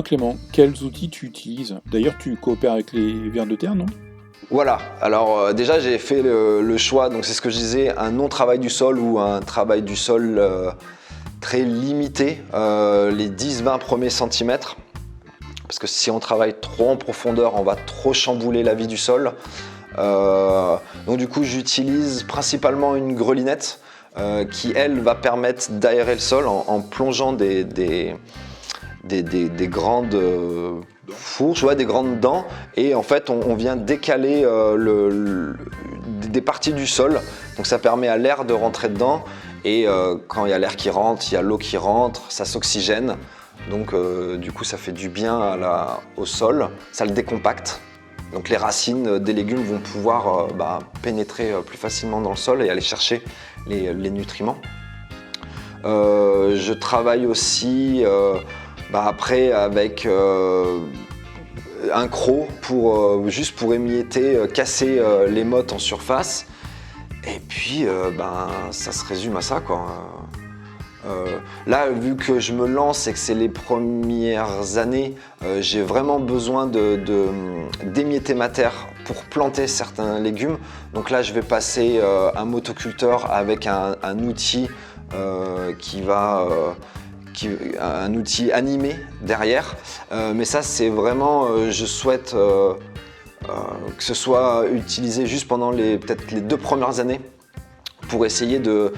Clément, quels outils tu utilises? D'ailleurs, tu coopères avec les vers de terre, non? Voilà, alors déjà j'ai fait le choix, donc c'est ce que je disais, un non-travail du sol ou un travail du sol très limité, les 10-20 premiers centimètres, parce que si on travaille trop en profondeur, on va trop chambouler la vie du sol. Donc du coup j'utilise principalement une grelinette qui elle va permettre d'aérer le sol en plongeant des grandes fourches, ouais, des grandes dents, et en fait on vient décaler des parties du sol, donc ça permet à l'air de rentrer dedans, et quand il y a l'air qui rentre, il y a l'eau qui rentre, ça s'oxygène, donc du coup ça fait du bien au sol, ça le décompacte, donc les racines des légumes vont pouvoir pénétrer plus facilement dans le sol et aller chercher les nutriments. Je travaille aussi après avec un croc juste pour émietter, casser les mottes en surface, et puis ça se résume à ça, quoi. Là, vu que je me lance et que c'est les premières années, j'ai vraiment besoin d'émietter ma terre pour planter certains légumes. Donc là, je vais passer un motoculteur avec un outil un outil animé derrière, mais ça c'est vraiment, je souhaite que ce soit utilisé juste pendant peut-être les 2 premières années pour essayer de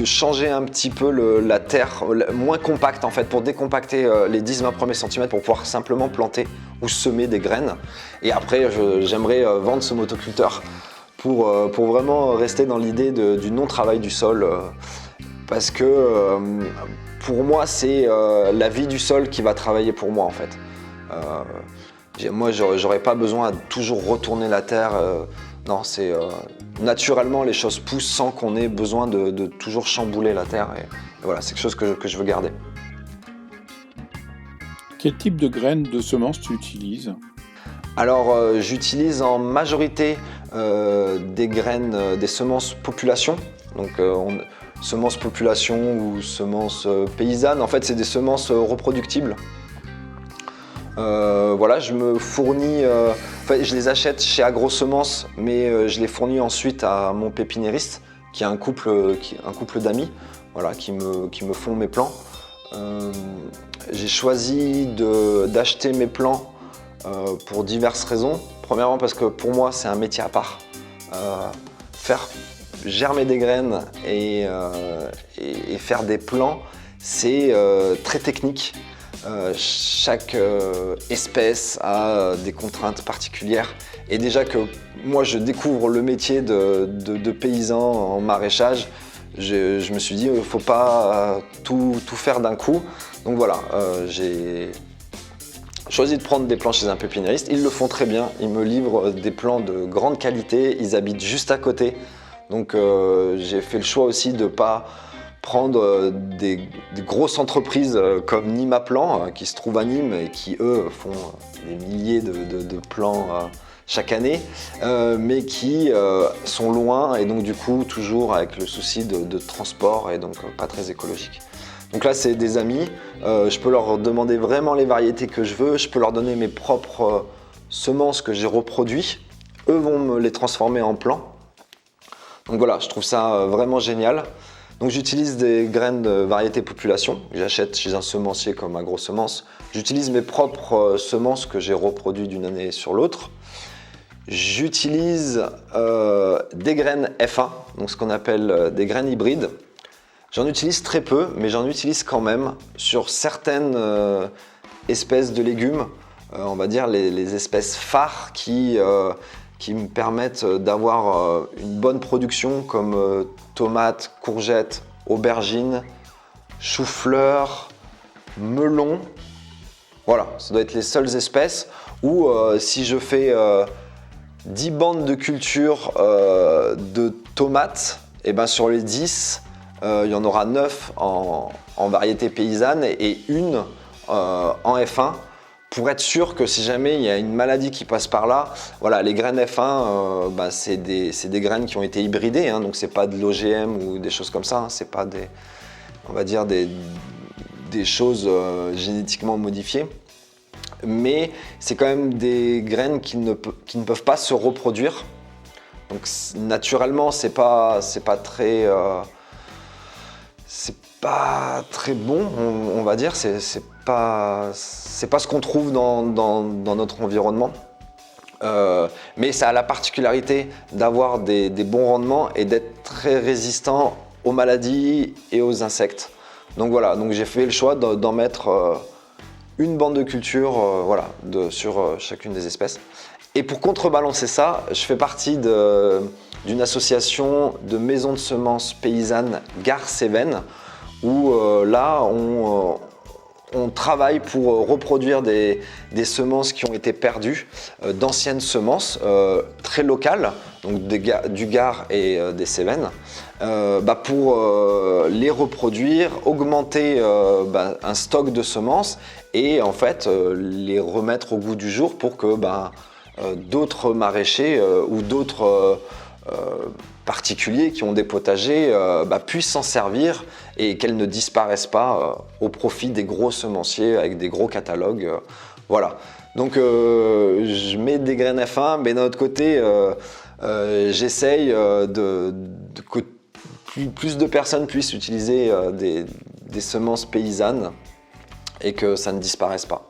changer un petit peu la terre, moins compacte en fait, pour décompacter les 10-20 premiers centimètres pour pouvoir simplement planter ou semer des graines. Et après j'aimerais vendre ce motoculteur pour vraiment rester dans l'idée du non-travail du sol. Parce que pour moi, c'est la vie du sol qui va travailler pour moi en fait. Moi, j'aurais pas besoin de toujours retourner la terre. Non, c'est naturellement les choses poussent sans qu'on ait besoin de toujours chambouler la terre. Et voilà, c'est quelque chose que je veux garder. Quel type de graines, de semences tu utilises? Alors, j'utilise en majorité des graines, des semences population. Donc, semences population ou semences paysannes, en fait c'est des semences reproductibles. Voilà, je me fournis, je les achète chez Agrosemences, mais je les fournis ensuite à mon pépiniériste, qui est un couple d'amis, voilà, qui me font mes plants. J'ai choisi d'acheter mes plants pour diverses raisons. Premièrement parce que pour moi c'est un métier à part. Faire germer des graines et faire des plants, c'est très technique. Chaque espèce a des contraintes particulières, et déjà que moi je découvre le métier de paysan en maraîchage, je me suis dit il ne faut pas tout faire d'un coup. Donc voilà, j'ai choisi de prendre des plants chez un pépiniériste. Ils le font très bien, ils me livrent des plants de grande qualité, ils habitent juste à côté. Donc j'ai fait le choix aussi de ne pas prendre des grosses entreprises comme Nimaplan qui se trouvent à Nîmes et qui eux font des milliers de plants chaque année, mais qui sont loin, et donc du coup toujours avec le souci de transport, et donc pas très écologique. Donc là c'est des amis, je peux leur demander vraiment les variétés que je veux, je peux leur donner mes propres semences que j'ai reproduites, eux vont me les transformer en plants. Donc voilà, je trouve ça vraiment génial. Donc j'utilise des graines de variété population, que j'achète chez un semencier comme Agrosemences. J'utilise mes propres semences que j'ai reproduites d'une année sur l'autre. J'utilise des graines F1, donc ce qu'on appelle des graines hybrides. J'en utilise très peu, mais j'en utilise quand même sur certaines espèces de légumes, on va dire les espèces phares qui me permettent d'avoir une bonne production, comme tomates, courgettes, aubergines, chou-fleur, melon. Voilà, ça doit être les seules espèces où si je fais 10 bandes de culture de tomates, et ben sur les 10, il y en aura 9 en variété paysanne et une en F1, pour être sûr que si jamais il y a une maladie qui passe par là, voilà, les graines F1, c'est des graines qui ont été hybridées, hein, donc c'est pas de l'OGM ou des choses comme ça, hein, c'est pas on va dire des des choses génétiquement modifiées. Mais c'est quand même des graines qui ne peuvent pas se reproduire. Donc naturellement, c'est pas très bon, on va dire. C'est pas ce qu'on trouve dans notre environnement. Mais ça a la particularité d'avoir des bons rendements et d'être très résistant aux maladies et aux insectes. Donc voilà, donc j'ai fait le choix d'en mettre une bande de culture voilà, sur chacune des espèces. Et pour contrebalancer ça, je fais partie d'une association de maisons de semences paysannes Gare-Cévennes où là on travaille pour reproduire des semences qui ont été perdues, d'anciennes semences très locales, donc du Gard et des Cévennes, pour les reproduire, augmenter un stock de semences et en fait les remettre au goût du jour pour que d'autres maraîchers ou d'autres particuliers qui ont des potagers puissent s'en servir et qu'elles ne disparaissent pas au profit des gros semenciers avec des gros catalogues. Voilà. Donc je mets des graines F1, mais d'un autre côté, j'essaye que plus de personnes puissent utiliser des semences paysannes et que ça ne disparaisse pas.